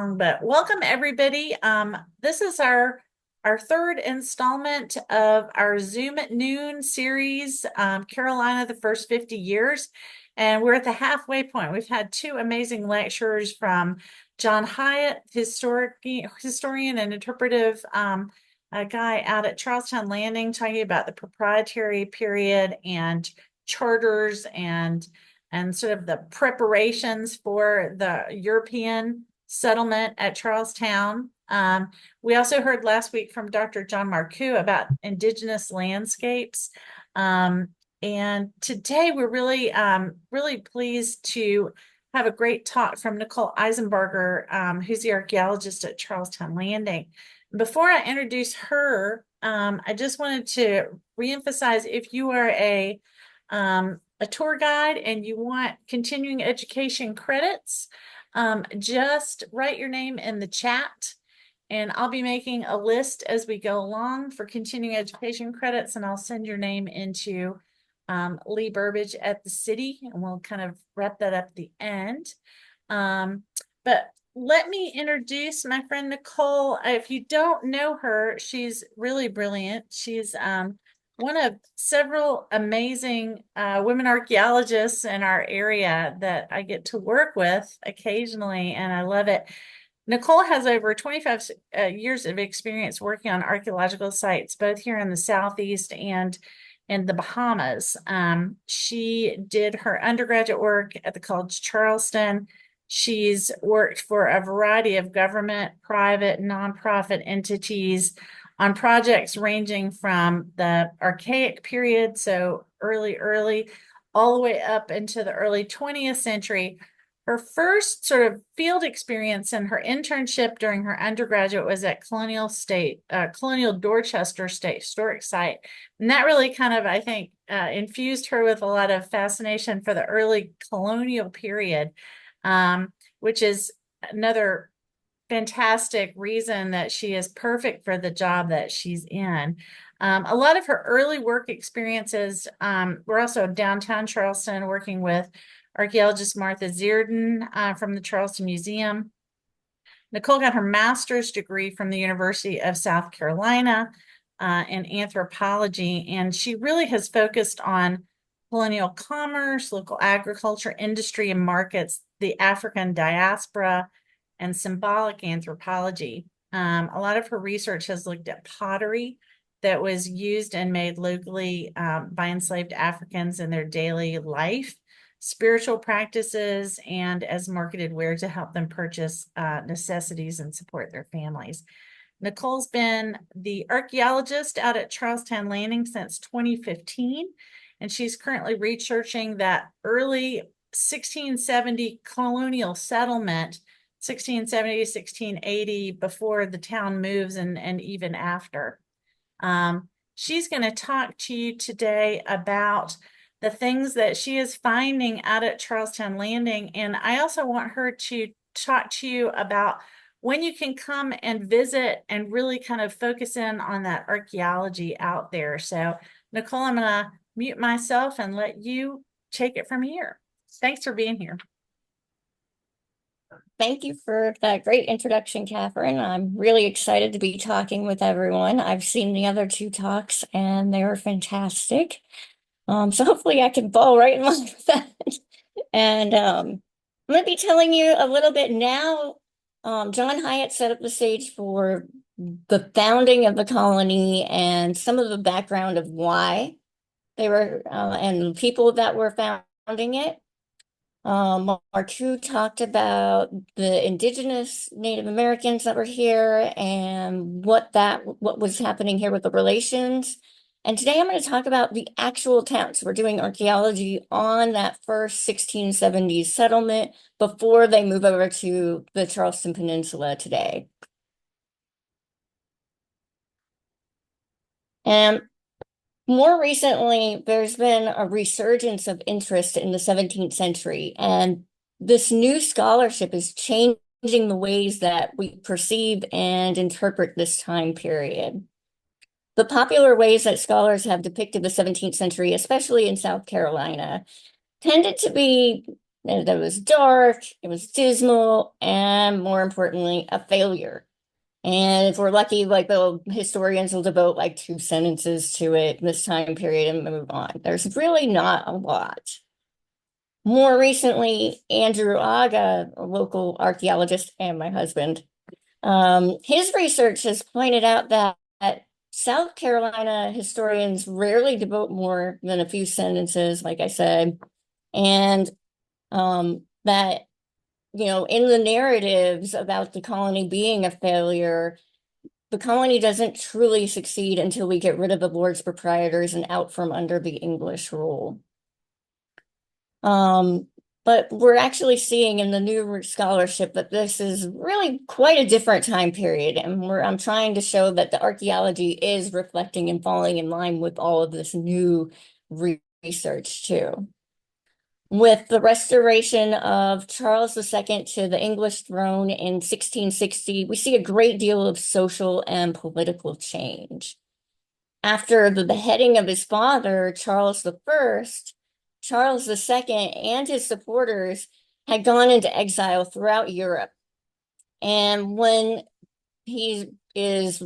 But welcome everybody. This is our third installment of our Zoom at Noon series, Carolina, the first 50 years. And we're at the halfway point. We've had two amazing lectures from John Hyatt, historian and interpretive a guy out at Charlestown Landing, talking about the proprietary period and charters and sort of the preparations for the European settlement at Charlestown. We also heard last week from Dr. John Marcoux about indigenous landscapes. And today we're really pleased to have a great talk from Nicole Isenbarger, who's the archaeologist at Charlestown Landing. Before I introduce her, I just wanted to reemphasize, if you are a tour guide and you want continuing education credits, just write your name in the chat, and I'll be making a list as we go along for continuing education credits, and I'll send your name into Lee Burbage at the city, and we'll kind of wrap that up at the end. But let me introduce my friend Nicole. If you don't know her, she's really brilliant. She's one of several amazing women archaeologists in our area that I get to work with occasionally, and I love it. Nicole has over 25 years of experience working on archaeological sites, both here in the Southeast and in the Bahamas. She did her undergraduate work at the College Charleston. She's worked for a variety of government, private, nonprofit entities on projects ranging from the archaic period, so early, all the way up into the early 20th century. Her first sort of field experience and her internship during her undergraduate was at Colonial Dorchester State Historic Site. And that really kind of, I think, infused her with a lot of fascination for the early colonial period, which is another fantastic reason that she is perfect for the job that she's in. A lot of her early work experiences were also downtown Charleston, working with archaeologist Martha Zierden from the Charleston Museum. Nicole got her master's degree from the University of South Carolina in anthropology, and she really has focused on colonial commerce, local agriculture, industry and markets, the African diaspora, and symbolic anthropology. A lot of her research has looked at pottery that was used and made locally by enslaved Africans in their daily life, spiritual practices, and as marketed ware to help them purchase necessities and support their families. Nicole's been the archaeologist out at Charlestown Landing since 2015, and she's currently researching that early 1670 colonial settlement, 1670 to 1680, before the town moves and even after. She's going to talk to you today about the things that she is finding out at Charlestown Landing. And I also want her to talk to you about when you can come and visit and really kind of focus in on that archaeology out there. So, Nicole, I'm going to mute myself and let you take it from here. Thanks for being here. Thank you for that great introduction, Catherine. I'm really excited to be talking with everyone. I've seen the other two talks and they were fantastic. So hopefully I can fall right in line with that. And I'm going to be telling you a little bit now. John Hyatt set up the stage for the founding of the colony and some of the background of why they were and the people that were founding it. Marcoux talked about the indigenous Native Americans that were here and what was happening here with the relations. And today I'm going to talk about the actual towns. We're doing archaeology on that first 1670s settlement before they move over to the Charleston Peninsula today. And more recently, there's been a resurgence of interest in the 17th century, and this new scholarship is changing the ways that we perceive and interpret this time period. The popular ways that scholars have depicted the 17th century, especially in South Carolina, tended to be And it was dark, it was dismal, and more importantly, a failure. And if we're lucky, like the historians will devote like 2 sentences to it this time period and move on. There's really not a lot. More recently, Andrew Aga, a local archaeologist and my husband, his research has pointed out that South Carolina historians rarely devote more than a few sentences, like I said, and that, in the narratives about the colony being a failure, the colony doesn't truly succeed until we get rid of the lords proprietors and out from under the English rule. Um, but we're actually seeing in the new scholarship that this is really quite a different time period, and I'm trying to show that the archaeology is reflecting and falling in line with all of this new research too. With the restoration of Charles II to the English throne in 1660, we see a great deal of social and political change. After the beheading of his father, Charles I, Charles II and his supporters had gone into exile throughout Europe. And when he is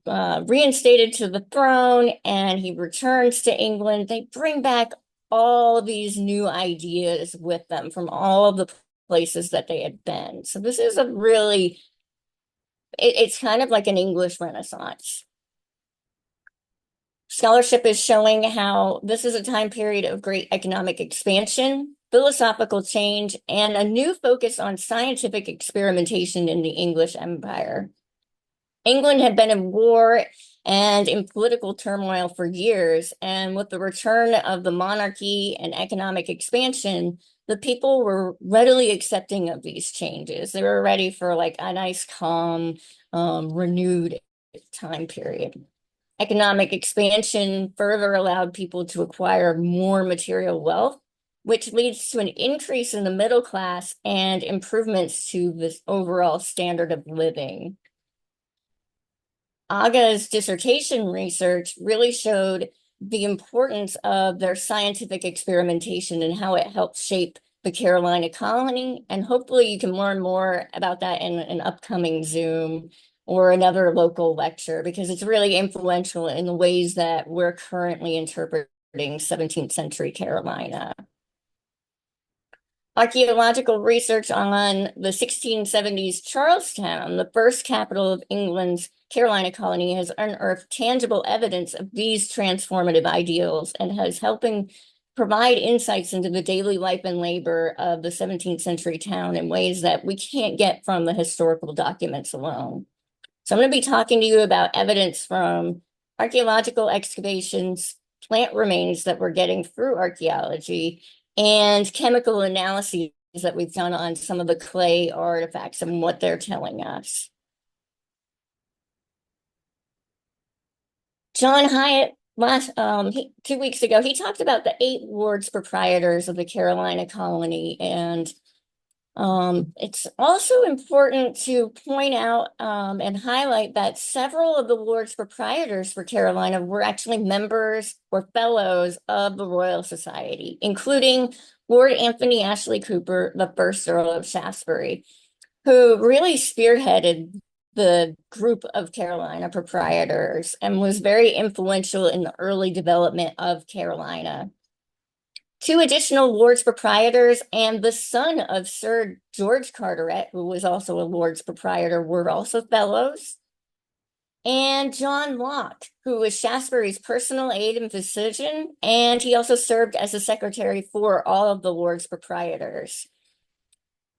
reinstated to the throne and he returns to England, they bring back all these new ideas with them from all of the places that they had been. So this is a really, it's kind of like an English Renaissance. Scholarship is showing how this is a time period of great economic expansion, philosophical change, and a new focus on scientific experimentation in the English Empire. England had been in war and in political turmoil for years, and with the return of the monarchy and economic expansion, the people were readily accepting of these changes. They were ready for like a nice, calm, renewed time period. Economic expansion further allowed people to acquire more material wealth, which leads to an increase in the middle class and improvements to this overall standard of living. Aga's dissertation research really showed the importance of their scientific experimentation and how it helped shape the Carolina colony. And hopefully you can learn more about that in an upcoming Zoom or another local lecture, because it's really influential in the ways that we're currently interpreting 17th century Carolina. Archaeological research on the 1670s Charlestown, the first capital of England's Carolina colony, has unearthed tangible evidence of these transformative ideals and has helping provide insights into the daily life and labor of the 17th century town in ways that we can't get from the historical documents alone. So I'm going to be talking to you about evidence from archaeological excavations, plant remains that we're getting through archaeology, and chemical analyses that we've done on some of the clay artifacts and what they're telling us. John Hyatt, 2 weeks ago, he talked about the 8 lords proprietors of the Carolina colony, and it's also important to point out and highlight that several of the lords proprietors for Carolina were actually members or fellows of the Royal Society, including Lord Anthony Ashley Cooper, the first Earl of Shaftesbury, who really spearheaded the group of Carolina proprietors and was very influential in the early development of Carolina. 2 additional lords proprietors and the son of Sir George Carteret, who was also a lords proprietor, were also fellows. And John Locke, who was Shaftesbury's personal aide and physician, and he also served as a secretary for all of the lords proprietors.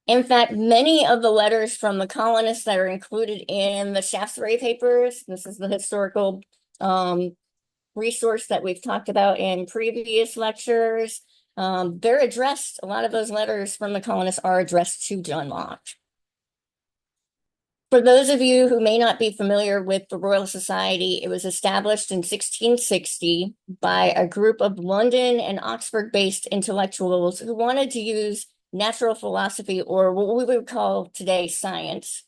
In fact, many of the letters from the colonists that are included in the Shaftesbury papers, this is the historical resource that we've talked about in previous lectures, they're addressed, a lot of those letters from the colonists are addressed to John Locke. For those of you who may not be familiar with the Royal Society, it was established in 1660 by a group of London and Oxford-based intellectuals who wanted to use natural philosophy, or what we would call today science,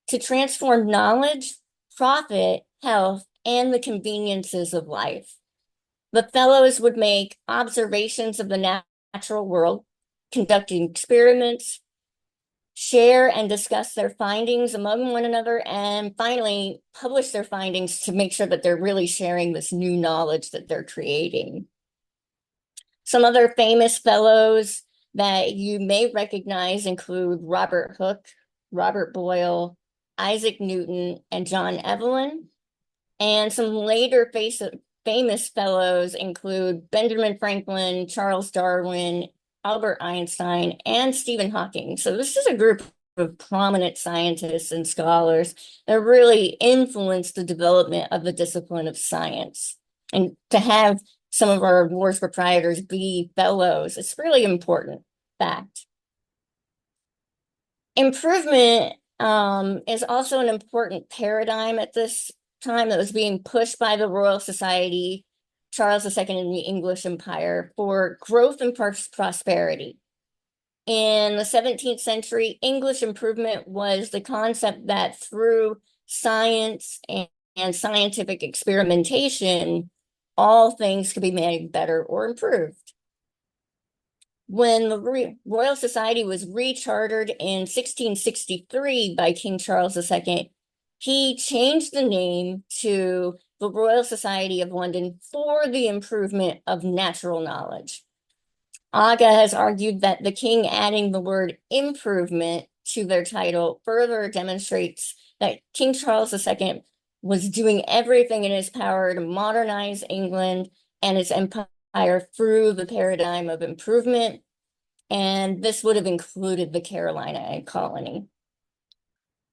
to transform knowledge, profit, health, and the conveniences of life. The fellows would make observations of the natural world, conducting experiments, share and discuss their findings among one another, and finally publish their findings to make sure that they're really sharing this new knowledge that they're creating. Some other famous fellows that you may recognize include Robert Hooke, Robert Boyle, Isaac Newton, and John Evelyn. And some later famous fellows include Benjamin Franklin, Charles Darwin, Albert Einstein, and Stephen Hawking. So this is a group of prominent scientists and scholars that really influenced the development of the discipline of science. And to have some of our awards proprietors be fellows, it's really important fact. Improvement is also an important paradigm at this time that was being pushed by the Royal Society, Charles II, and the English Empire for growth and prosperity. In the 17th century, English improvement was the concept that through science and scientific experimentation, all things could be made better or improved. When the Royal Society was rechartered in 1663 by King Charles II, he changed the name to the Royal Society of London for the improvement of natural knowledge. Aga has argued that the king adding the word improvement to their title further demonstrates that King Charles II was doing everything in his power to modernize England and its empire through the paradigm of improvement, and this would have included the Carolina colony.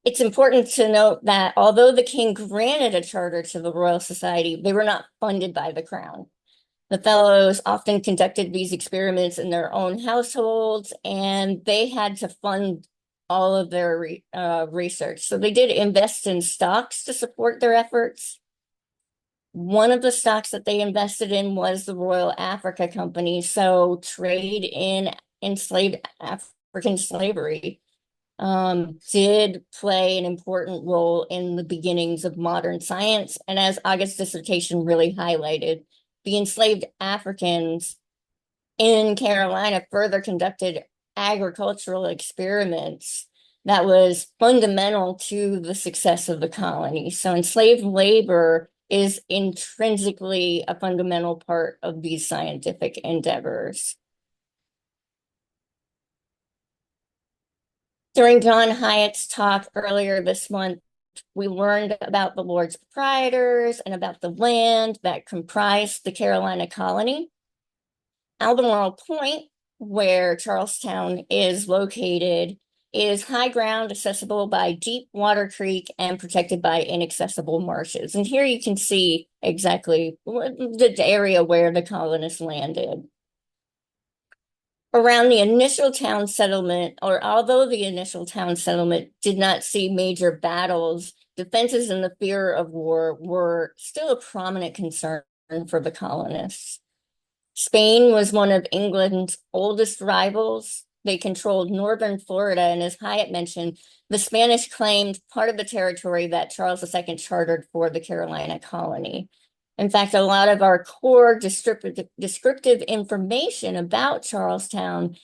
It's important to note that although the king granted a charter to the Royal Society, they were not funded by the crown. The fellows often conducted these experiments in their own households, and they had to fund all of their research. So they did invest in stocks to support their efforts. One of the stocks that they invested in was the Royal Africa Company. So trade in enslaved African slavery did play an important role in the beginnings of modern science. And as Aga's dissertation really highlighted, the enslaved Africans in Carolina further conducted agricultural experiments that was fundamental to the success of the colony. So enslaved labor is intrinsically a fundamental part of these scientific endeavors. During John Hyatt's talk earlier this month, we learned about the Lords Proprietors and about the land that comprised the Carolina colony. Albemarle Point, where Charlestown is located, is high ground accessible by Deep Water Creek and protected by inaccessible marshes. And here you can see exactly the area where the colonists landed. Around the initial town settlement, or although the initial town settlement did not see major battles, defenses and the fear of war were still a prominent concern for the colonists. Spain was one of England's oldest rivals. They controlled northern Florida, and as Hyatt mentioned, the Spanish claimed part of the territory that Charles II chartered for the Carolina colony. In fact, a lot of our core descriptive information about Charlestown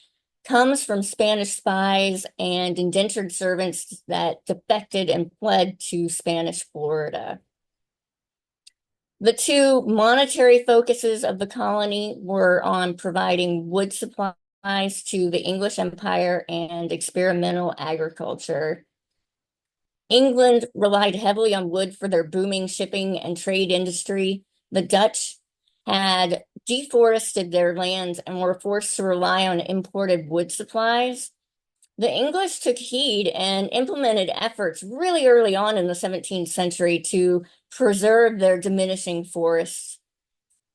comes from Spanish spies and indentured servants that defected and fled to Spanish Florida. The two monetary focuses of the colony were on providing wood supplies to the English Empire and experimental agriculture. England relied heavily on wood for their booming shipping and trade industry. The Dutch had deforested their lands and were forced to rely on imported wood supplies. The English took heed and implemented efforts really early on in the 17th century to preserve their diminishing forests.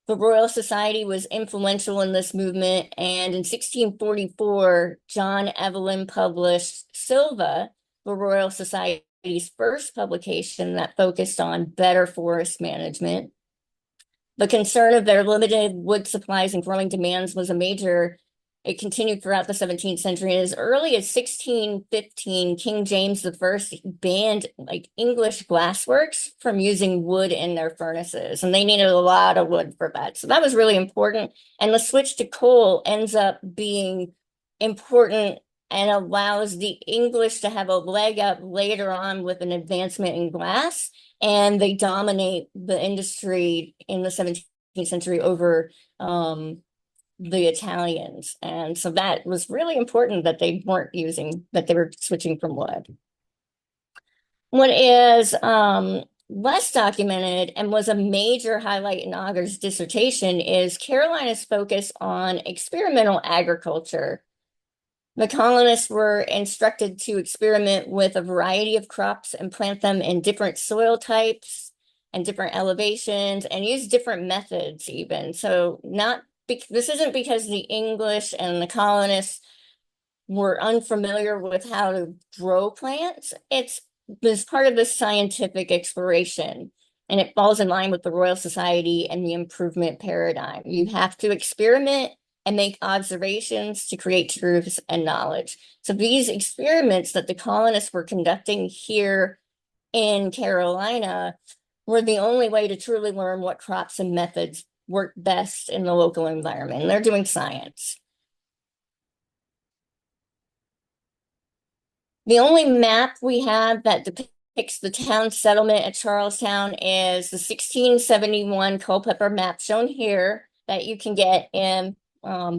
The Royal Society was influential in this movement, and in 1644, John Evelyn published Silva, the Royal Society's first publication that focused on better forest management. The concern of their limited wood supplies and growing demands was it continued throughout the 17th century. And as early as 1615, King James I banned English glassworks from using wood in their furnaces, and they needed a lot of wood for that. So that was really important. And the switch to coal ends up being important and allows the English to have a leg up later on with an advancement in glass, and they dominate the industry in the 17th century over the Italians. And so that was really important that they weren't using, that they were switching from wood. What is less documented and was a major highlight in Auger's dissertation is Carolina's focus on experimental agriculture. The colonists were instructed to experiment with a variety of crops and plant them in different soil types and different elevations and use different methods even. So this isn't because the English and the colonists were unfamiliar with how to grow plants. It's this part of the scientific exploration, and it falls in line with the Royal Society and the improvement paradigm. You have to experiment and make observations to create truths and knowledge. So these experiments that the colonists were conducting here in Carolina were the only way to truly learn what crops and methods work best in the local environment. And they're doing science. The only map we have that depicts the town settlement at Charlestown is the 1671 Culpeper map shown here that you can get in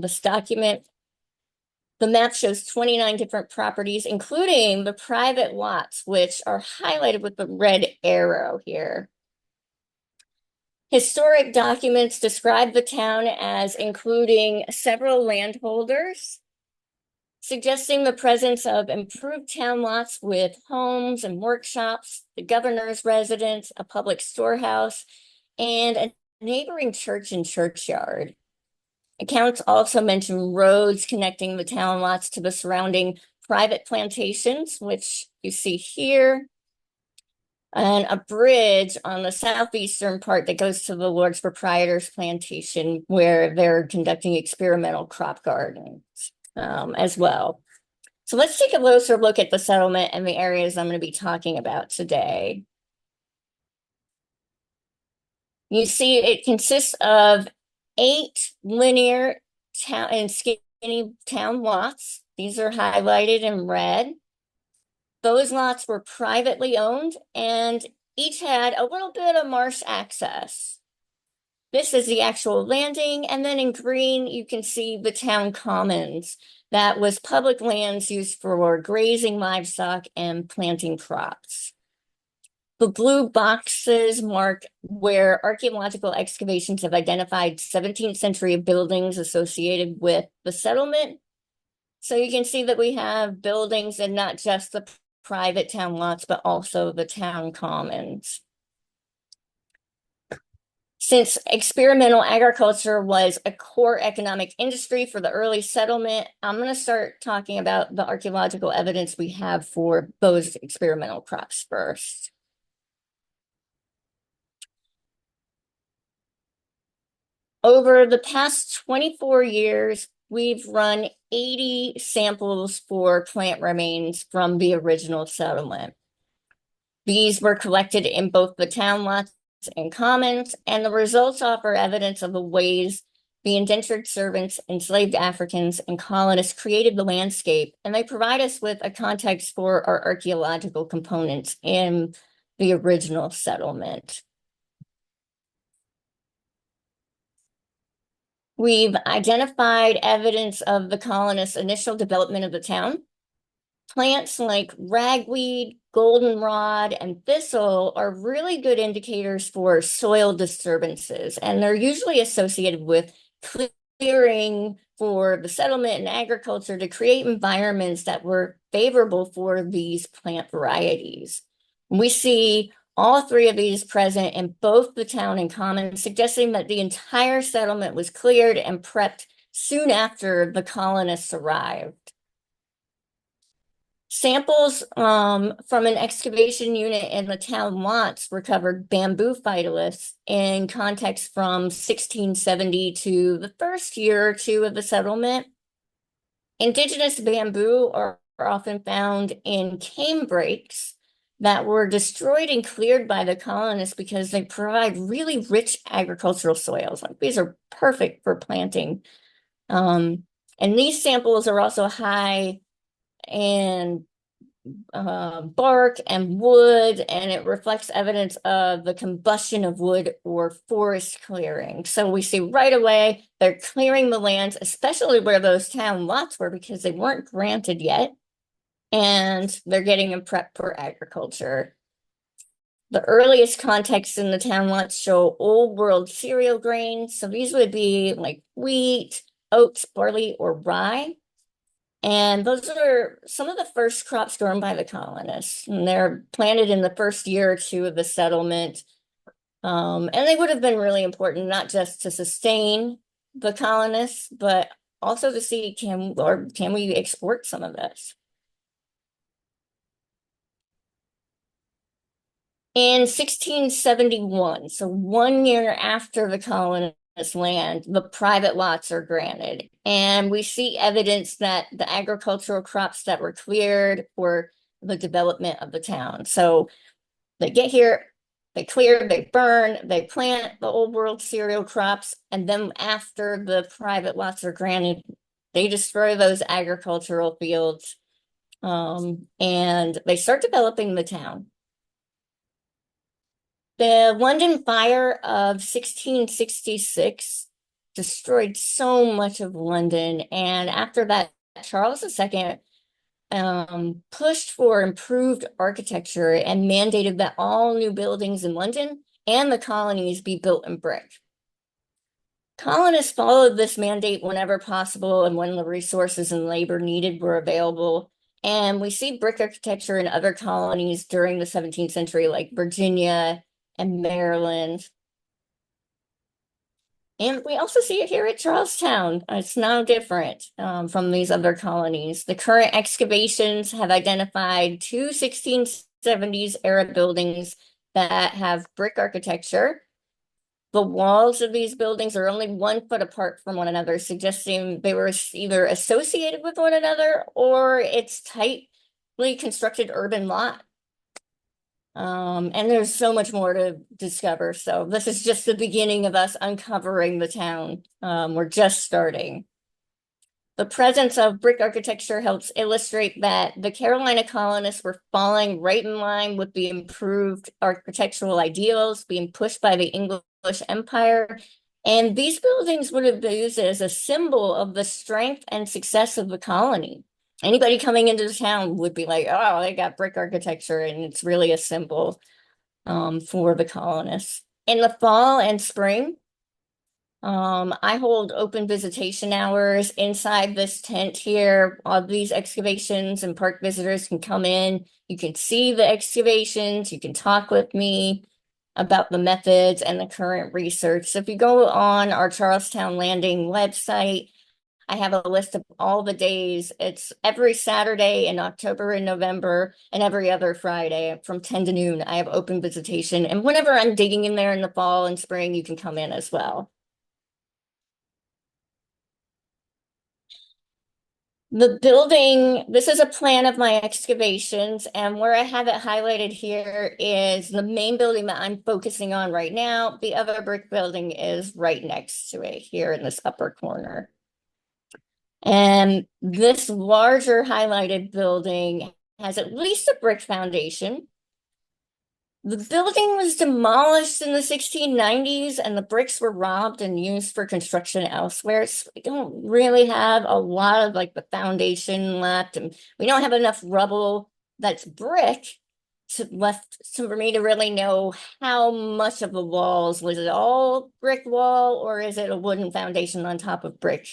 this document. The map shows 29 different properties, including the private lots, which are highlighted with the red arrow here. Historic documents describe the town as including several landholders, suggesting the presence of improved town lots with homes and workshops, the governor's residence, a public storehouse, and a neighboring church and churchyard. Accounts also mention roads connecting the town lots to the surrounding private plantations, which you see here, and a bridge on the southeastern part that goes to the Lord's Proprietor's plantation, where they're conducting experimental crop gardens as well. So let's take a closer look at the settlement and the areas I'm going to be talking about today. You see, it consists of 8 linear town and skinny town lots. These are highlighted in red. Those lots were privately owned and each had a little bit of marsh access. This is the actual landing, and then in green, you can see the town commons. That was public lands used for grazing livestock and planting crops. The blue boxes mark where archaeological excavations have identified 17th century buildings associated with the settlement. So you can see that we have buildings and not just the private town lots, but also the town commons. Since experimental agriculture was a core economic industry for the early settlement, I'm going to start talking about the archaeological evidence we have for those experimental crops first. Over the past 24 years, we've run 80 samples for plant remains from the original settlement. These were collected in both the town lots and commons, and the results offer evidence of the ways the indentured servants, enslaved Africans, and colonists created the landscape, and they provide us with a context for our archaeological components in the original settlement. We've identified evidence of the colonists' initial development of the town. Plants like ragweed, goldenrod, and thistle are really good indicators for soil disturbances, and they're usually associated with clearing for the settlement and agriculture to create environments that were favorable for these plant varieties. We see all 3 of these present in both the town and common, suggesting that the entire settlement was cleared and prepped soon after the colonists arrived. Samples from an excavation unit in the town lots recovered bamboo phytoliths in context from 1670 to the first year or 2 of the settlement. Indigenous bamboo are often found in cane breaks that were destroyed and cleared by the colonists because they provide really rich agricultural soils. Like these are perfect for planting. And these samples are also high in bark and wood, and it reflects evidence of the combustion of wood or forest clearing. So we see right away they're clearing the lands, especially where those town lots were, because they weren't granted yet, and they're getting them prepped for agriculture. The earliest contexts in the town lots show old world cereal grains. So these would be like wheat, oats, barley, or rye. And those are some of the first crops grown by the colonists. And they're planted in the first year or two of the settlement. And they would have been really important, not just to sustain the colonists, but also to see can we export some of this? In 1671, so 1 year after the colonists land, the private lots are granted. And we see evidence that the agricultural crops that were cleared for the development of the town. So they get here, they clear, they burn, they plant the old world cereal crops, and then after the private lots are granted, they destroy those agricultural fields, and they start developing the town. The London fire of 1666 destroyed so much of London, and after that, Charles II pushed for improved architecture and mandated that all new buildings in London and the colonies be built in brick. Colonists followed this mandate whenever possible and when the resources and labor needed were available. And we see brick architecture in other colonies during the 17th century, like Virginia and Maryland. And we also see it here at Charlestown. It's no different from these other colonies. The current excavations have identified two 1670s era buildings that have brick architecture. The walls of these buildings are only 1 foot apart from one another, suggesting they were either associated with one another or it's tightly constructed urban lot. And there's so much more to discover. So this is just the beginning of us uncovering the town. We're just starting. The presence of brick architecture helps illustrate that the Carolina colonists were falling right in line with the improved architectural ideals being pushed by the English Empire. And these buildings would have been used as a symbol of the strength and success of the colony. Anybody coming into the town would be like, oh, they got brick architecture, and it's really a symbol for the colonists. In the fall and spring, I hold open visitation hours inside this tent here. All these excavations and park visitors can come in. You can see the excavations. You can talk with me about the methods and the current research. So if you go on our Towne Landing website, I have a list of all the days. It's every Saturday in October and November, and every other Friday from 10 to noon. I have open visitation. And whenever I'm digging in there in the fall and spring, you can come in as well. The building, this is a plan of my excavations, and where I have it highlighted here is the main building that I'm focusing on right now. The other brick building is right next to it here in this upper corner. And this larger highlighted building has at least a brick foundation. The building was demolished in the 1690s, and the bricks were robbed and used for construction elsewhere. So we don't really have a lot of like the foundation left, and we don't have enough rubble that's brick for me to really know how much of the walls, was it all brick wall, or is it a wooden foundation on top of brick,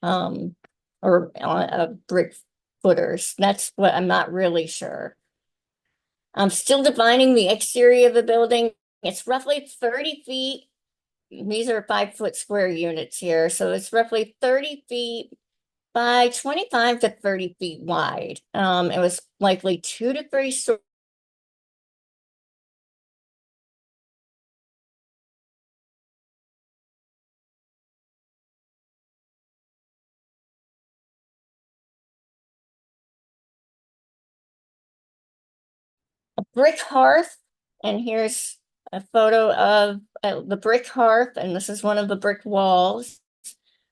um, or on a brick footers? That's what I'm not really sure. I'm still defining the exterior of the building. It's roughly 30 feet. These are 5 foot square units here. So it's roughly 30 feet by 25 to 30 feet wide. It was likely 2 to 3 stories. A brick hearth. And here's a photo of the brick hearth. And this is one of the brick walls.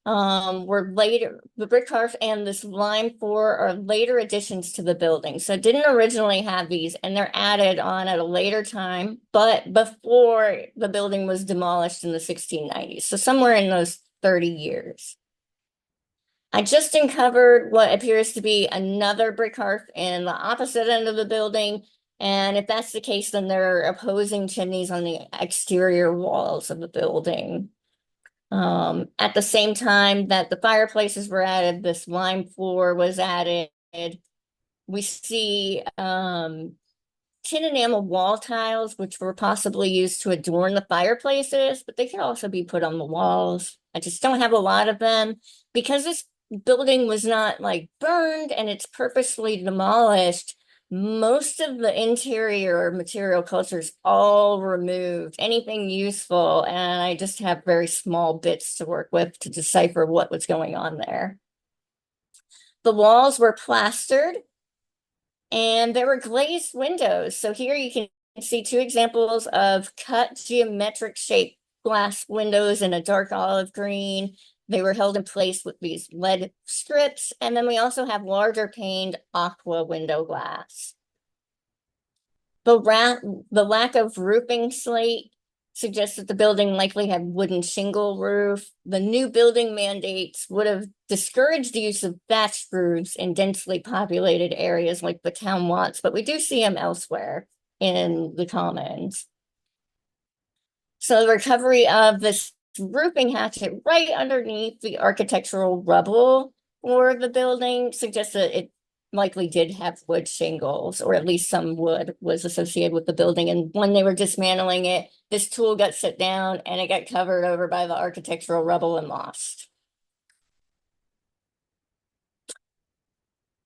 were later, the brick hearth and this lime floor are later additions to the building. So it didn't originally have these, and they're added on at a later time, but before the building was demolished in the 1690s. So somewhere in those 30 years. I just uncovered what appears to be another brick hearth in the opposite end of the building. And if that's the case, then there are opposing chimneys on the exterior walls of the building. At the same time that the fireplaces were added, this lime floor was added. We see tin enamel wall tiles, which were possibly used to adorn the fireplaces, but they could also be put on the walls. I just don't have a lot of them because this building was not like burned and it's purposely demolished. Most of the interior material cultures all removed, anything useful, and I just have very small bits to work with to decipher what was going on there. The walls were plastered and there were glazed windows. So here you can see two examples of cut geometric shaped glass windows in a dark olive green. They were held in place with these lead strips. And then we also have larger paned aqua window glass. The lack of roofing slate suggests that the building likely had wooden shingle roof. The new building mandates would have discouraged the use of thatched roofs in densely populated areas like the town wants, but we do see them elsewhere in the commons. So the recovery of this roofing hatchet right underneath the architectural rubble for the building suggests that it likely did have wood shingles, or at least some wood was associated with the building. And when they were dismantling it, this tool got set down and it got covered over by the architectural rubble and lost.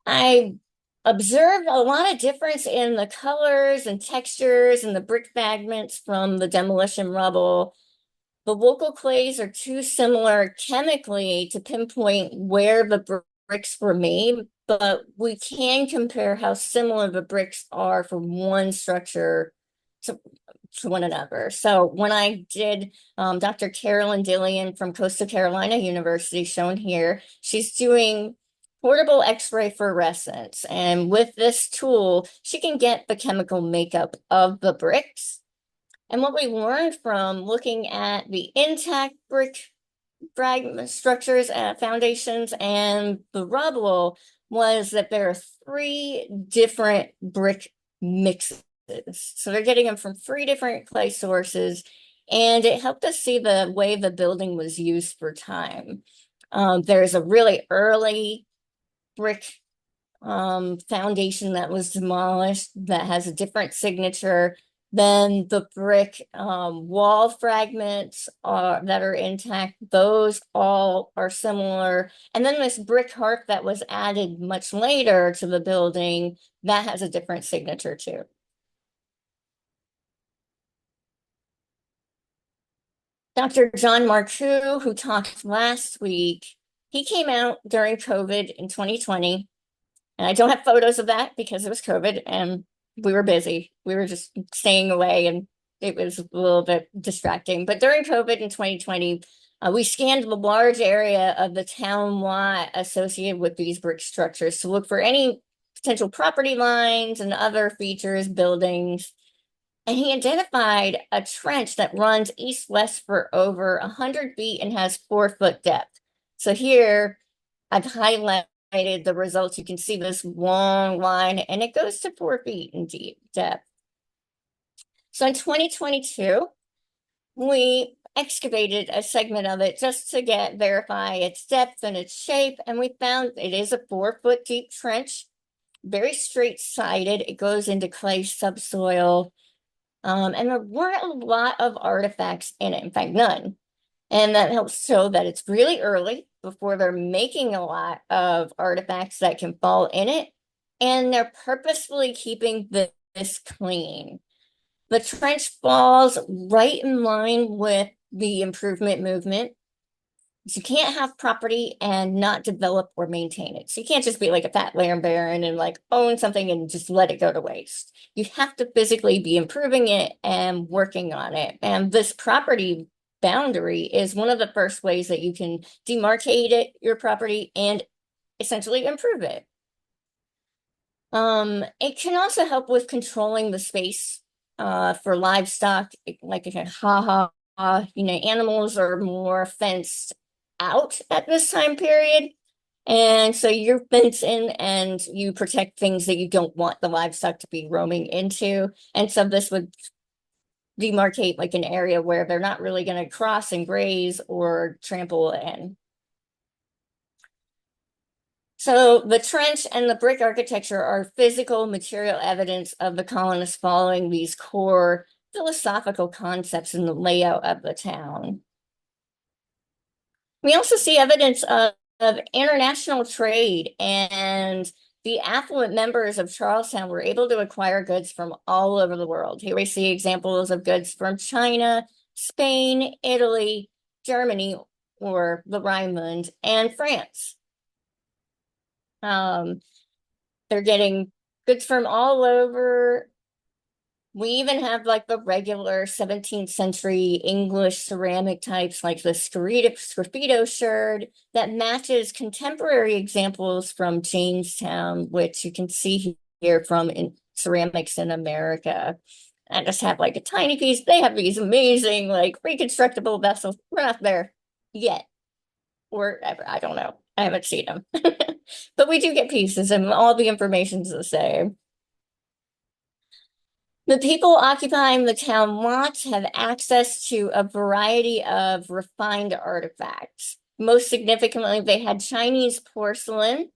I observed a lot of difference in the colors and textures and the brick fragments from the demolition rubble. The local clays are too similar chemically to pinpoint where the bricks were made, but we can compare how similar the bricks are from one structure to, to one another. So when I did Dr. Carolyn Dillion from Coastal Carolina University, shown here, she's doing portable X-ray fluorescence. And with this tool, she can get the chemical makeup of the bricks. And what we learned from looking at the intact brick fragment structures, foundations, and the rubble was that there are three different brick mixes. So they're getting them from three different clay sources, and it helped us see the way the building was used for time. There's a really early brick foundation that was demolished that has a different signature. Then the brick wall fragments that are intact, those all are similar. And then this brick hearth that was added much later to the building, that has a different signature too. Dr. John Marcoux, who talked last week, he came out during COVID in 2020. And I don't have photos of that because it was COVID and we were busy. We were just staying away and it was a little bit distracting. But during COVID in 2020, we scanned the large area of the town lot associated with these brick structures to look for any potential property lines and other features, buildings. And he identified a trench that runs east-west for over 100 feet and has 4-foot depth. So here I've highlighted the results. You can see this long line and it goes to 4 feet in deep depth. So in 2022, we excavated a segment of it just to verify its depth and its shape. And we found it is a 4-foot deep trench, very straight sided. It goes into clay subsoil. And there weren't a lot of artifacts in it, in fact, none. And that helps show that it's really early before they're making a lot of artifacts that can fall in it. And they're purposefully keeping this clean. The trench falls right in line with the improvement movement. So you can't have property and not develop or maintain it. So you can't just be like a fat land baron and like own something and just let it go to waste. You have to physically be improving it and working on it. And this property boundary is one of the first ways that you can demarcate your property and essentially improve it. It can also help with controlling the space for livestock, like animals are more fenced out at this time period. And so you're fenced in and you protect things that you don't want the livestock to be roaming into. And so this would demarcate like an area where they're not really going to cross and graze or trample in. So the trench and the brick architecture are physical material evidence of the colonists following these core philosophical concepts in the layout of the town. We also see evidence of international trade, and the affluent members of Charlestown were able to acquire goods from all over the world. Here we see examples of goods from China, Spain, Italy, Germany, or the Rhineland, and France. They're getting goods from all over. We even have like the regular 17th century English ceramic types like the sgraffito sherd that matches contemporary examples from Jamestown, which you can see here from ceramics in America. I just have like a tiny piece. They have these amazing like reconstructible vessels. We're not there yet, or ever. I don't know. I haven't seen them. But we do get pieces and all the information's the same. The people occupying the town lots have access to a variety of refined artifacts. Most significantly, they had Chinese porcelain,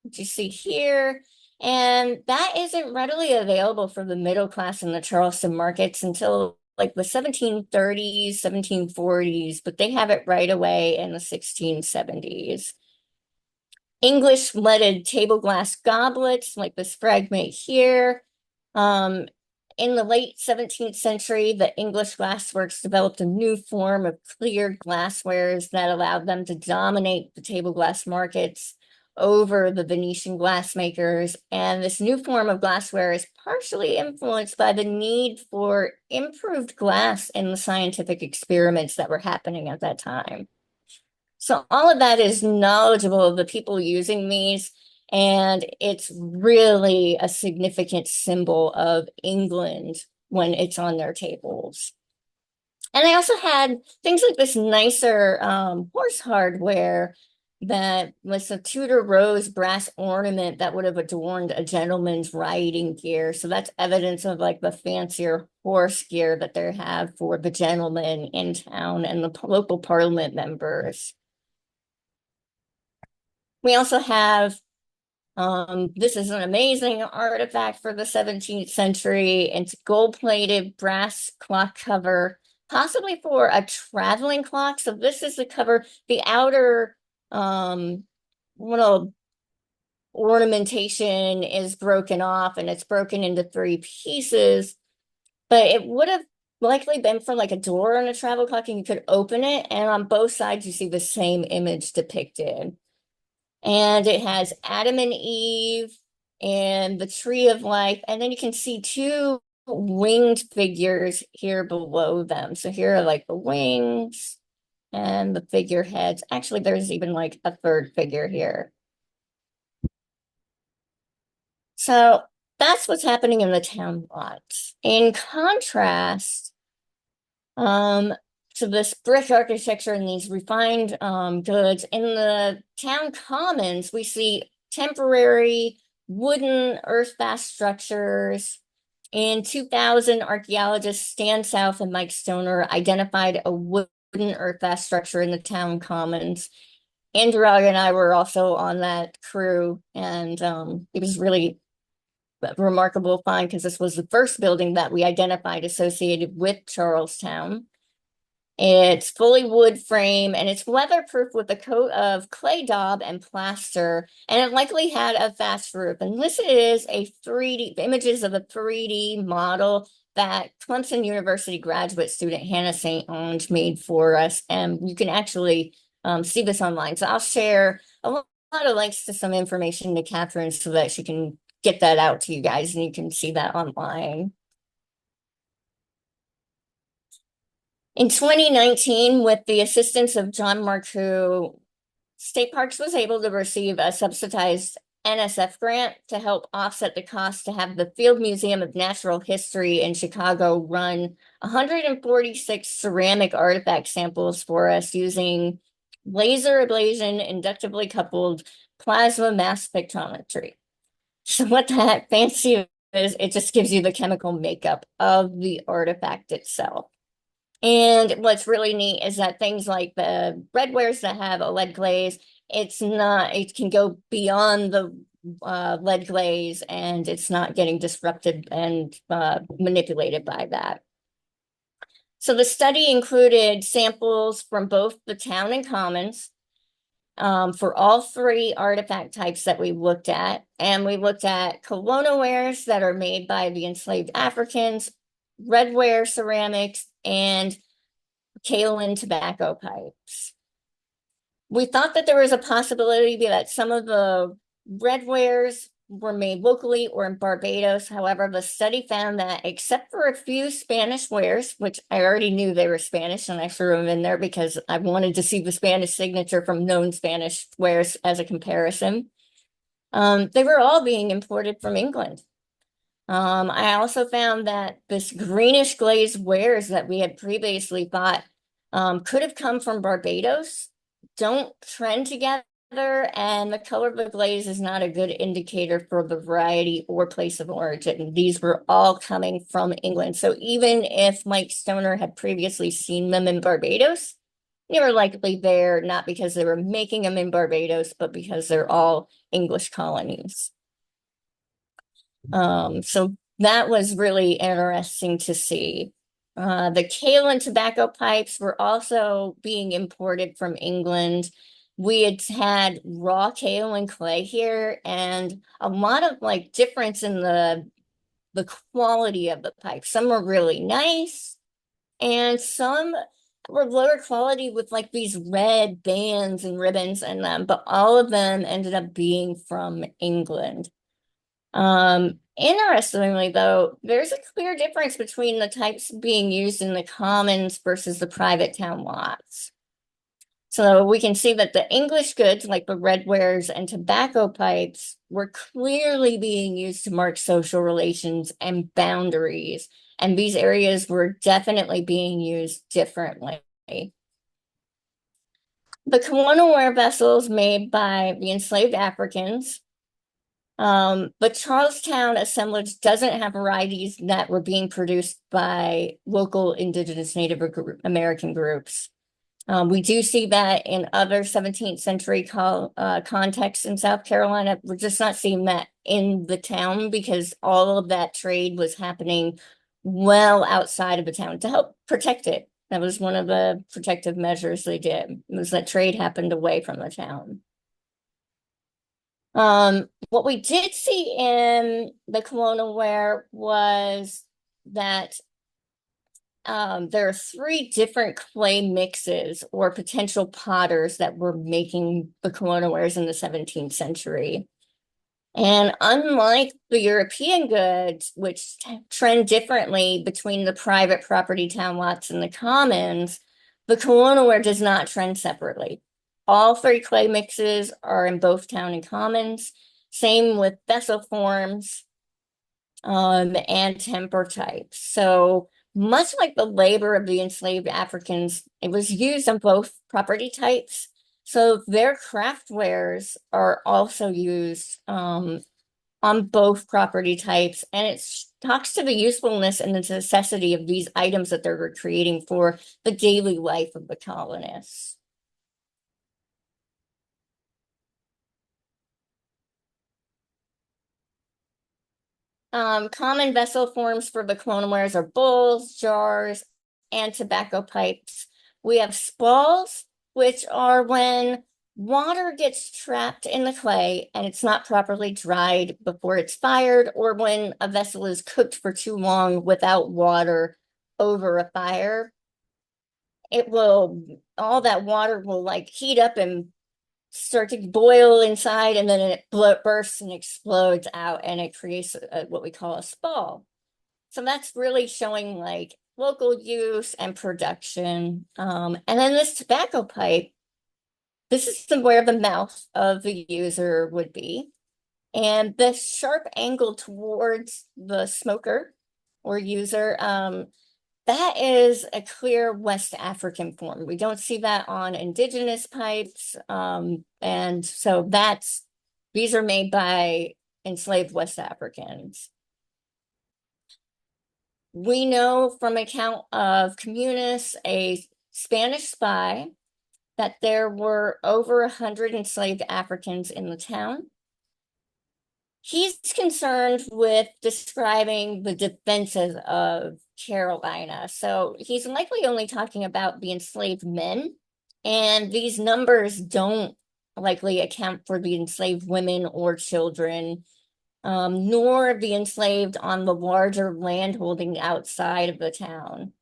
which you see here, and that isn't readily available for the middle class in the Charleston markets until like the 1730s, 1740s, but they have it right away in the 1670s. English leaded table glass goblets, like this fragment here. Um, in the late 17th century, the English glassworks developed a new form of clear glasswares that allowed them to dominate the table glass markets over the Venetian glassmakers. And this new form of glassware is partially influenced by the need for improved glass in the scientific experiments that were happening at that time. So all of that is knowledgeable of the people using these, and it's really a significant symbol of England when it's on their tables. And they also had things like this nicer horse hardware that was a Tudor rose brass ornament that would have adorned a gentleman's riding gear. So that's evidence of like the fancier horse gear that they have for the gentlemen in town and the local parliament members. We also have, this is an amazing artifact for the 17th century. It's gold-plated brass clock cover, possibly for a traveling clock. So this is the cover, the outer little ornamentation is broken off and it's broken into three pieces, but it would have likely been for like a door on a travel clock and you could open it, and on both sides you see the same image depicted. And it has Adam and Eve and the tree of life. And then you can see two winged figures here below them. So here are like the wings and the figureheads. Actually, there's even like a third figure here. So that's what's happening in the town lots. In contrast, to this brick architecture and these refined goods. In the town commons, we see temporary wooden earth-fast structures. In 2000, archaeologists Stan South and Mike Stoner identified a wooden earth-fast structure in the town commons. Andrew and I were also on that crew, and it was really a remarkable find because this was the first building that we identified associated with Charlestown. It's fully wood frame and it's weatherproof with a coat of clay daub and plaster. And it likely had a thatched roof. And this is a 3D images of a 3D model that Clemson University graduate student Hannah St. Onge made for us. And you can actually see this online. So I'll share a lot of links to some information to Catherine so that she can get that out to you guys and you can see that online. In 2019, with the assistance of John Marcoux, State Parks was able to receive a subsidized NSF grant to help offset the cost to have the Field Museum of Natural History in Chicago run 146 ceramic artifact samples for us using laser ablation inductively coupled plasma mass spectrometry. So what that fancy is, it just gives you the chemical makeup of the artifact itself. And what's really neat is that things like the redwares that have a lead glaze, it can go beyond the lead glaze and it's not getting disrupted and manipulated by that. So the study included samples from both the town and commons for all three artifact types that we looked at. And we looked at colonial wares that are made by the enslaved Africans, redware ceramics, and kaolin tobacco pipes. We thought that there was a possibility that some of the redwares were made locally or in Barbados. However, the study found that except for a few Spanish wares, which I already knew they were Spanish and I threw them in there because I wanted to see the Spanish signature from known Spanish wares as a comparison, they were all being imported from England. I also found that this greenish glazed wares that we had previously thought could have come from Barbados don't trend together, and the color of the glaze is not a good indicator for the variety or place of origin. These were all coming from England. So even if Mike Stoner had previously seen them in Barbados, they were likely there not because they were making them in Barbados, but because they're all English colonies. So that was really interesting to see. The kaolin tobacco pipes were also being imported from England. We had raw kaolin clay here and a lot of like difference in the quality of the pipes. Some were really nice and some were lower quality with like these red bands and ribbons in them, but all of them ended up being from England. Interestingly, though, there's a clear difference between the types being used in the commons versus the private town lots. So we can see that the English goods, like the redwares and tobacco pipes, were clearly being used to mark social relations and boundaries. And these areas were definitely being used differently. The colonial ware vessels made by the enslaved Africans, but Charlestown assemblage doesn't have varieties that were being produced by local indigenous Native American groups. We do see that in other 17th century contexts in South Carolina. We're just not seeing that in the town because all of that trade was happening well outside of the town to help protect it. That was one of the protective measures they did, was that trade happened away from the town. What we did see in the colonial ware was that there are three different clay mixes or potential potters that were making the colonial wares in the 17th century. And unlike the European goods, which trend differently between the private property town lots and the commons, the colonial ware does not trend separately. All three clay mixes are in both town and commons. Same with vessel forms and temper types. So much like the labor of the enslaved Africans, it was used on both property types. So their craft wares are also used on both property types. And it talks to the usefulness and the necessity of these items that they're creating for the daily life of the colonists. Common vessel forms for the colonial wares are bowls, jars, and tobacco pipes. We have spalls, which are when water gets trapped in the clay and it's not properly dried before it's fired, or when a vessel is cooked for too long without water over a fire. All that water will like heat up and start to boil inside, and then it bursts and explodes out, and it creates what we call a spall. So that's really showing like local use and production. And then this tobacco pipe, this is where the mouth of the user would be. And the sharp angle towards the smoker or user, that is a clear West African form. We don't see that on indigenous pipes. And so these are made by enslaved West Africans. We know from account of Communis, a Spanish spy, that there were over 100 enslaved Africans in the town. He's concerned with describing the defenses of Carolina. So he's likely only talking about the enslaved men. And these numbers don't likely account for the enslaved women or children, nor the enslaved on the larger landholding outside of the town.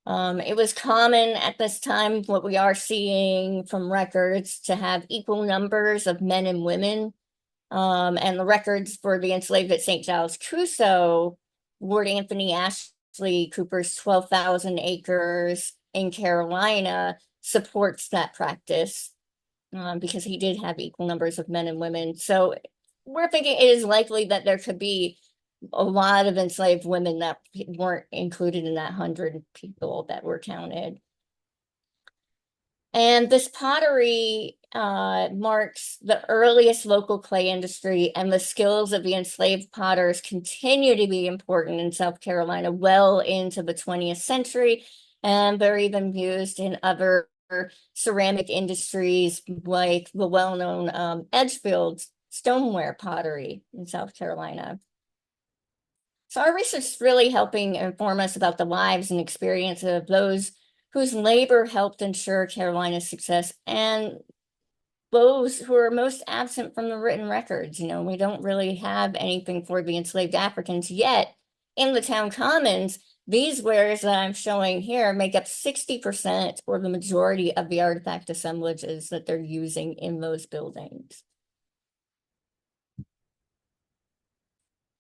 It was common at this time, what we are seeing from records, to have equal numbers of men and women. And the records for the enslaved at St. Giles Crusoe, Lord Anthony Ashley Cooper's 12,000 acres in Carolina supports that practice, because he did have equal numbers of men and women. So we're thinking it is likely that there could be a lot of enslaved women that weren't included in that 100 people that were counted. And this pottery marks the earliest local clay industry, and the skills of the enslaved potters continue to be important in South Carolina well into the 20th century. And they're even used in other ceramic industries like the well-known Edgefield stoneware pottery in South Carolina. So our research is really helping inform us about the lives and experiences of those whose labor helped ensure Carolina's success and those who are most absent from the written records. We don't really have anything for the enslaved Africans yet. In the town commons, these wares that I'm showing here make up 60% or the majority of the artifact assemblages that they're using in those buildings.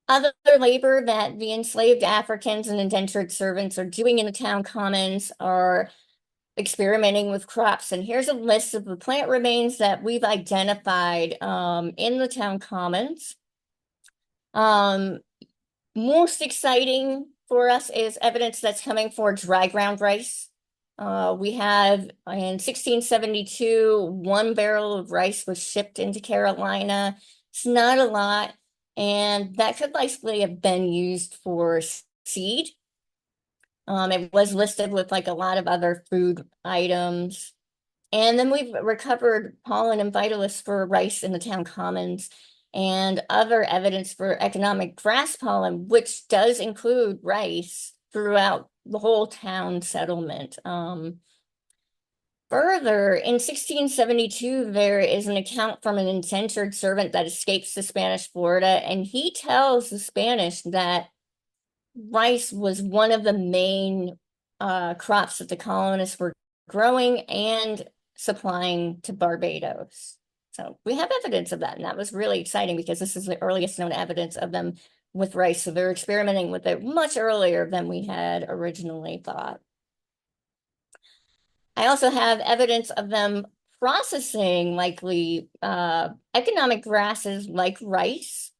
Other labor that the enslaved Africans and indentured servants are doing in the town commons are experimenting with crops. And here's a list of the plant remains that we've identified in the town commons. Most exciting for us is evidence that's coming for dry ground rice. We have in 1672, 1 barrel of rice was shipped into Carolina. It's not a lot, and that could likely have been used for seed. It was listed with like a lot of other food items. And then we've recovered pollen and vitalists for rice in the town commons and other evidence for economic grass pollen, which does include rice throughout the whole town settlement. Further, in 1672, there is an account from an indentured servant that escapes to Spanish Florida, and he tells the Spanish that rice was one of the main crops that the colonists were growing and supplying to Barbados. So we have evidence of that, and that was really exciting because this is the earliest known evidence of them with rice. So they're experimenting with it much earlier than we had originally thought. I also have evidence of them processing likely economic grasses like rice.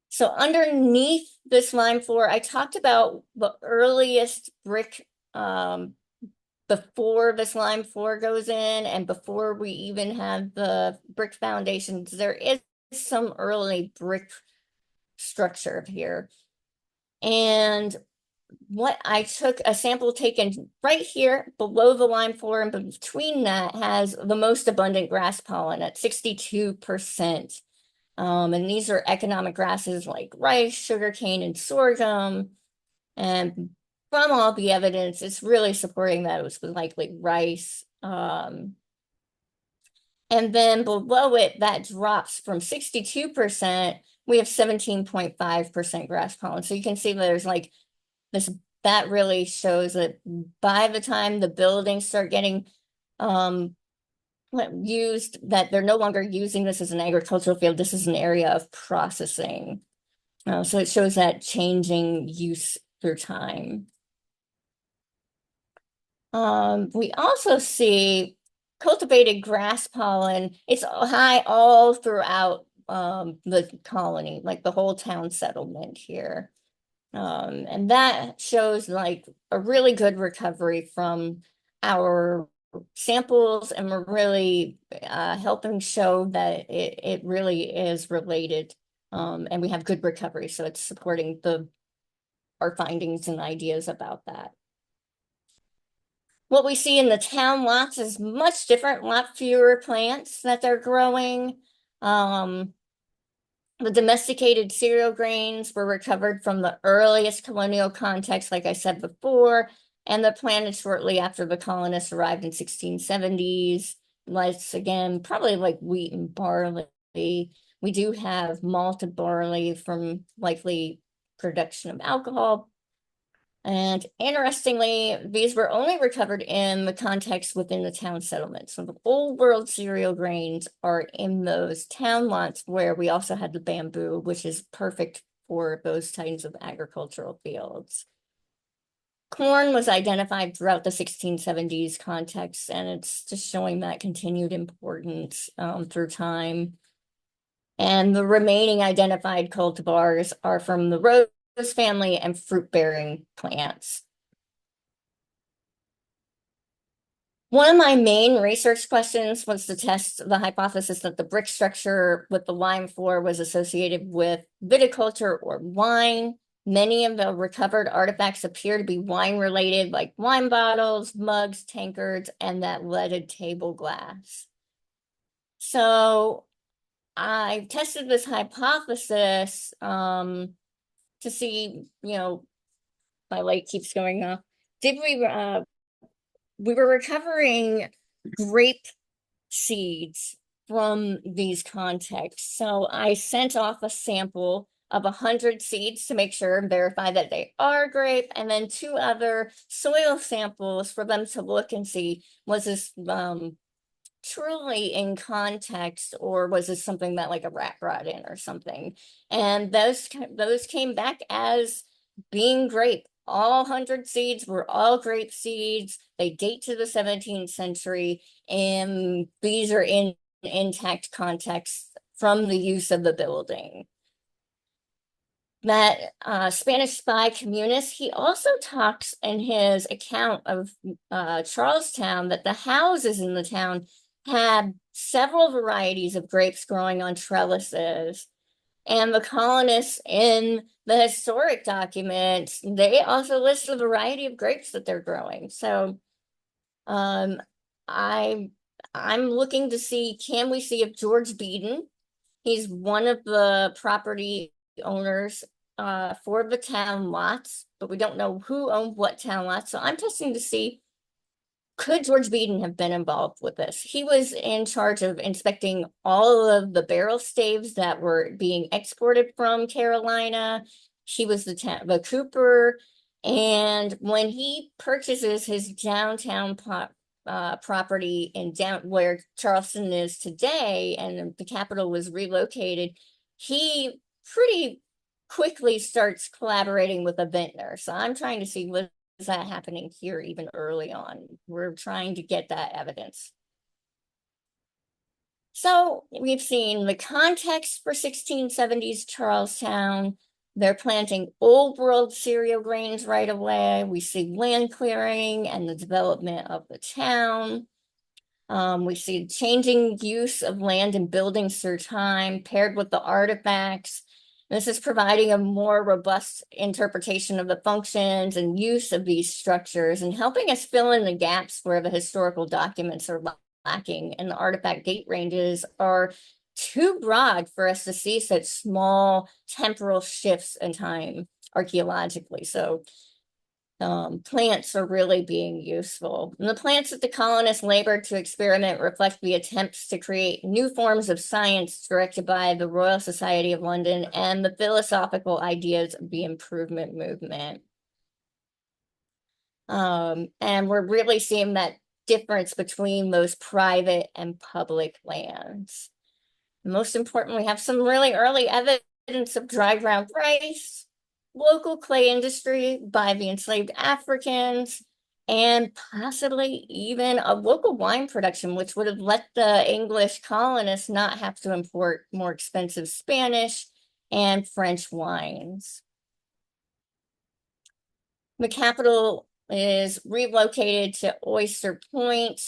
So underneath this lime floor, I talked about the earliest brick before this lime floor goes in and before we even have the brick foundations. There is some early brick structure here. And what I took a sample taken right here below the lime floor, and between that has the most abundant grass pollen at 62%. And these are economic grasses like rice, sugarcane, and sorghum. And from all the evidence, it's really supporting that it was likely rice. And then below it, that drops from 62%, we have 17.5% grass pollen. So you can see there's like this, that really shows that by the time the buildings start getting used, that they're no longer using this as an agricultural field. This is an area of processing. So it shows that changing use through time. We also see cultivated grass pollen. It's high all throughout the colony, like the whole town settlement here. And that shows like a really good recovery from our samples, and we're really helping show that it really is related. And we have good recovery, so it's supporting our findings and ideas about that. What we see in the town lots is much different, a lot fewer plants that they're growing. Um, the domesticated cereal grains were recovered from the earliest colonial context, like I said before, and they're planted shortly after the colonists arrived in 1670s. Let's again, probably like wheat and barley. We do have malted barley from likely production of alcohol. And interestingly, these were only recovered in the context within the town settlement. So the old world cereal grains are in those town lots where we also had the bamboo, which is perfect for those kinds of agricultural fields. Corn was identified throughout the 1670s context, and it's just showing that continued importance through time. And the remaining identified cultivars are from the rose family and fruit-bearing plants. One of my main research questions was to test the hypothesis that the brick structure with the lime floor was associated with viticulture or wine. Many of the recovered artifacts appear to be wine related, like wine bottles, mugs, tankards, and that leaded table glass. So I tested this hypothesis to see, my light keeps going off. Did we were recovering grape seeds from these contexts. So I sent off a sample of 100 seeds to make sure and verify that they are grape, and then two other soil samples for them to look and see, was this truly in context, or was this something that like a rat brought in or something? And those came back as being grape. All 100 seeds were all grape seeds. They date to the 17th century, and these are in intact context from the use of the building. That Spanish spy communist, he also talks in his account of Charlestown that the houses in the town had several varieties of grapes growing on trellises. And the colonists in the historic documents, they also list a variety of grapes that they're growing. So um, I, I'm looking to see, can we see if George Beeden, he's one of the property owners for the town lots, but we don't know who owned what town lots. So I'm testing to see, could George Beeden have been involved with this? He was in charge of inspecting all of the barrel staves that were being exported from Carolina. He was the cooper. And when he purchases his downtown property in down where Charleston is today, and the capital was relocated, he pretty quickly starts collaborating with a vintner. So I'm trying to see what is that happening here even early on. We're trying to get that evidence. So we've seen the context for 1670s Charlestown. They're planting old world cereal grains right away. We see land clearing and the development of the town. We see changing use of land and buildings through time paired with the artifacts. This is providing a more robust interpretation of the functions and use of these structures, and helping us fill in the gaps where the historical documents are lacking and the artifact date ranges are too broad for us to see such small temporal shifts in time archaeologically. So plants are really being useful. And the plants that the colonists labored to experiment reflect the attempts to create new forms of science directed by the Royal Society of London and the philosophical ideas of the improvement movement. And we're really seeing that difference between those private and public lands. Most important, we have some really early evidence of dry ground rice, local clay industry by the enslaved Africans, and possibly even a local wine production, which would have let the English colonists not have to import more expensive Spanish and French wines. The capital is relocated to Oyster Point.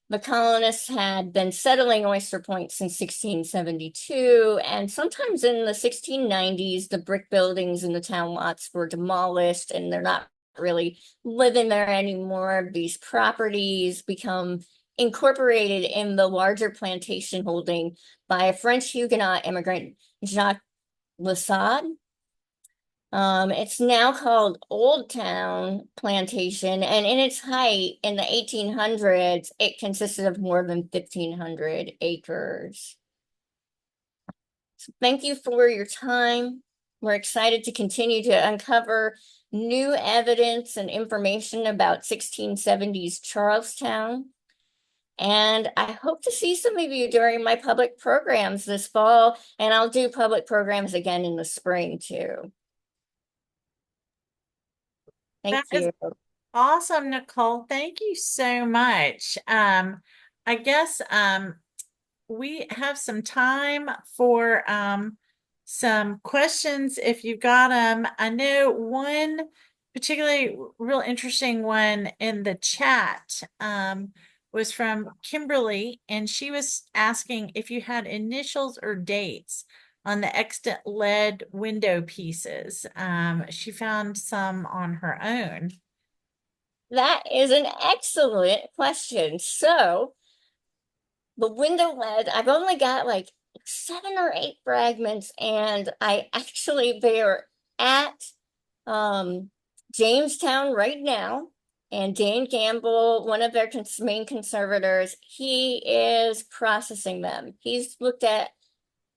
The colonists had been settling Oyster Point since 1672, and sometimes in the 1690s, the brick buildings in the town lots were demolished and they're not really living there anymore. These properties become incorporated in the larger plantation holding by a French Huguenot immigrant, Jacques Lassade. It's now called Old Town Plantation, and in its height in the 1800s, it consisted of more than 1,500 acres. So thank you for your time. We're excited to continue to uncover new evidence and information about 1670s Charlestown. And I hope to see some of you during my public programs this fall, and I'll do public programs again in the spring too. That Thank is you. awesome, Nicole. Thank you so much. I guess we have some time for some questions if you've got them. I know one particularly real interesting one in the chat was from Kimberly, and she was asking if you had initials or dates on the extant lead window pieces. She found some on her own. That is an excellent question. So, the window lead, I've only got like 7 or 8 fragments, and they're at Jamestown right now. And Dane Gamble, one of their main conservators, he is processing them. He's looked at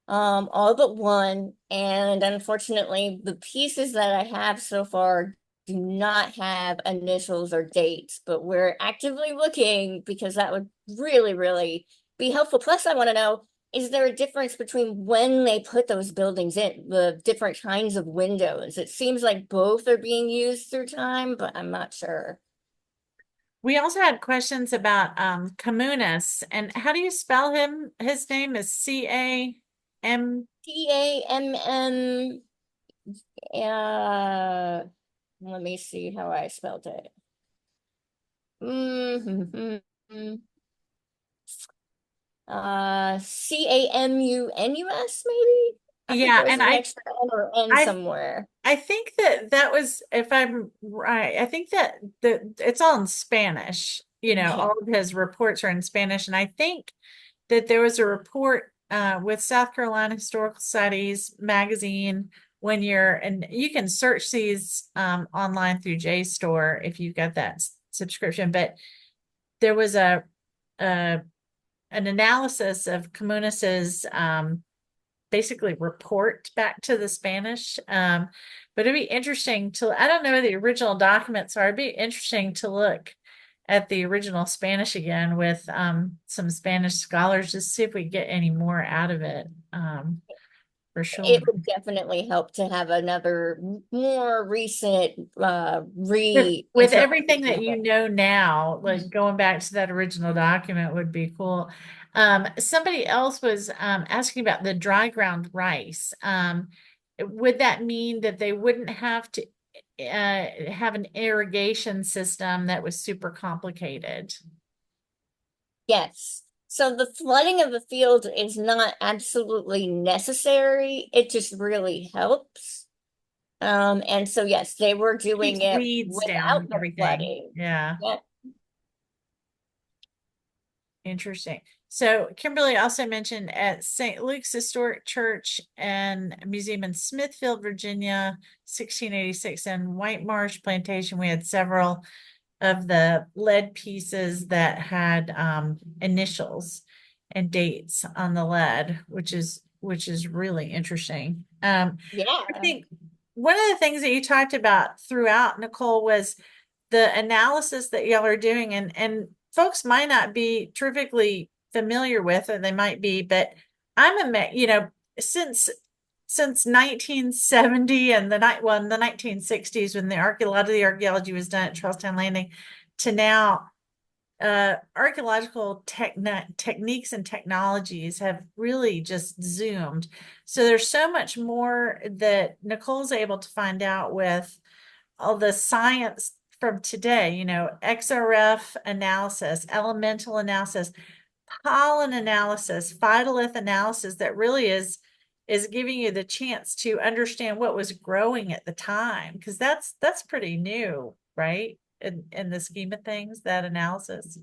all but one, and unfortunately, the pieces that I have so far do not have initials or dates, but we're actively looking because that would really, really be helpful. Plus, I want to know, is there a difference between when they put those buildings in, the different kinds of windows? It seems like both are being used through time, but I'm not sure. We also had questions about Camunis, and how do you spell him? His name is C-A-M. Tamm, let me see how I spelled it. Mm-hmm. Camunus, maybe? I think Yeah, there's and an extra N or N I somewhere. I think that that was, if I'm right, I think that it's all in Spanish. Yeah. All of his reports are in Spanish, and I think that there was a report with South Carolina Historical Societies magazine when and you can search these online through JSTOR if you've got that subscription, but there was a an analysis of Camunis's basically report back to the Spanish. But it'd be interesting I don't know the original document, so it'd be interesting to look at the original Spanish again with some Spanish scholars, just see if we get any more out of it, for sure. It would definitely help to have another more recent With everything reinterpretation that of you it. know now, like going back to that original document would be cool. Somebody else was asking about the dry ground rice. Would that mean that they wouldn't have to have an irrigation system that was super complicated? Yes. So the flooding of the field is not absolutely necessary. It just really helps. And so yes, they were doing Keeps it weeds down without and the everything. flooding. Yeah. Yeah. Interesting. So Kimberly also mentioned at St. Luke's Historic Church and Museum in Smithfield, Virginia, 1686, and White Marsh Plantation, we had several of the lead pieces that had initials and dates on the lead, which is really interesting. I Yeah. think one of the things that you talked about throughout, Nicole, was the analysis that y'all are doing, and folks might not be terrifically familiar with, or they might be, but I'm amazed, since 1970 and the 1960s when a lot of the archaeology was done at Charlestown Landing, to now archaeological techniques and technologies have really just zoomed. So there's so much more that Nicole's able to find out with all the science from today, XRF analysis, elemental analysis, pollen analysis, phytolith analysis that really is giving you the chance to understand what was growing at the time, because that's pretty new, right? In the scheme of things, that analysis.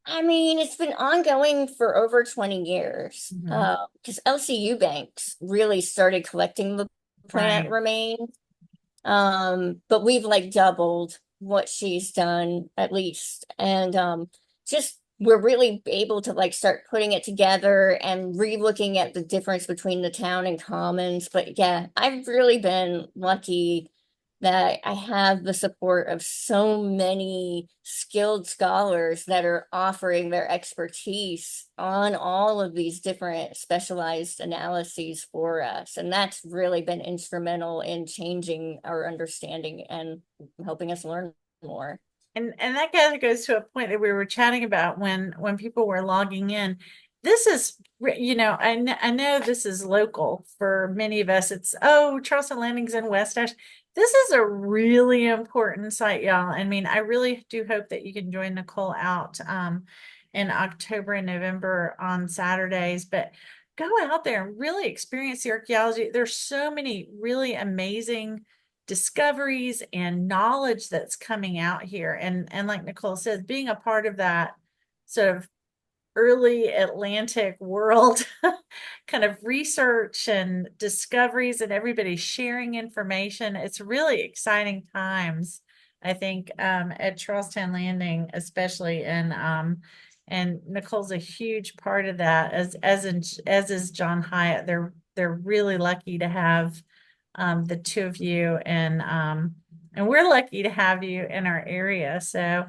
I mean, it's been ongoing for over 20 years. Mhm. Because LCU Banks really started collecting the plant Right. remains. But we've like doubled what she's done at least. And just we're really able to like start putting it together and re-looking at the difference between the town and commons. But yeah, I've really been lucky that I have the support of so many skilled scholars that are offering their expertise on all of these different specialized analyses for us. And that's really been instrumental in changing our understanding and helping us learn more. And that kind of goes to a point that we were chatting about when people were logging in. This is, I know this is local for many of us. It's, oh, Charleston Landing's in West Ash. This is a really important site, y'all. I mean, I really do hope that you can join Nicole out in October and November on Saturdays, but go out there and really experience the archaeology. There's so many really amazing discoveries and knowledge that's coming out here. And like Nicole says, being a part of that sort of early Atlantic world kind of research and discoveries and everybody sharing information. It's really exciting times, I think, at Charlestown Landing, especially. And Nicole's a huge part of that, as is John Hyatt. They're really lucky to have the two of you, and we're lucky to have you in our area. So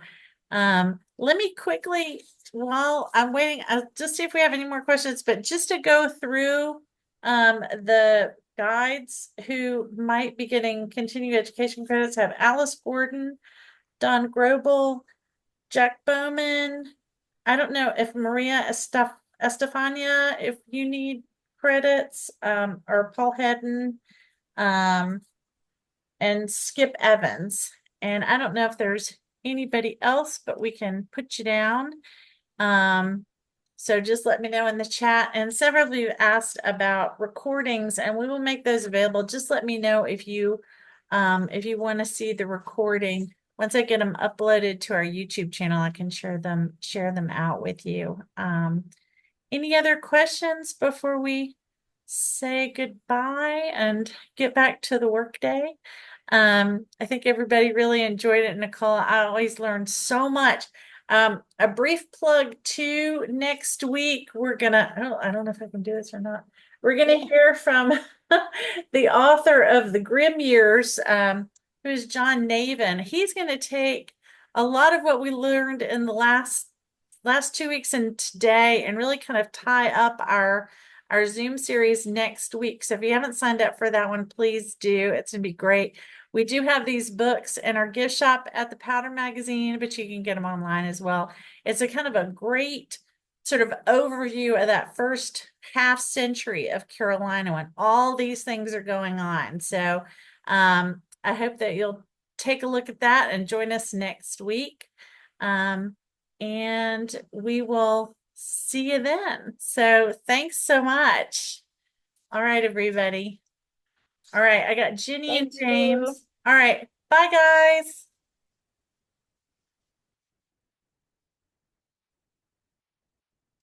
let me quickly, while I'm waiting, I'll just see if we have any more questions, but just to go through the guides who might be getting continuing education credits, have Alice Gordon, Don Grobel, Jack Bowman. I don't know if Maria Estefania, if you need credits, or Paul Hedden, um, and Skip Evans. And I don't know if there's anybody else, but we can put you down. Um, so just let me know in the chat. And several of you asked about recordings, and we will make those available. Just let me know if you want to see the recording. Once I get them uploaded to our YouTube channel, I can share them out with you. Any other questions before we say goodbye and get back to the workday? I think everybody really enjoyed it, Nicole. I always learned so much. A brief plug too, next week, oh, I don't know if I can do this or not. We're gonna hear from the author of The Grim Years, who's John Navin. He's gonna take a lot of what we learned in the last 2 weeks and today and really kind of tie up our Zoom series next week. So if you haven't signed up for that one, please do. It's gonna be great. We do have these books in our gift shop at the Powder Magazine, but you can get them online as well. It's a kind of a great sort of overview of that first half century of Carolina when all these things are going on. So I hope that you'll take a look at that and join us next week. And we will see you then. So thanks so much. All right, everybody. All right, I got Jenny and Thank you. James. All right, bye, guys.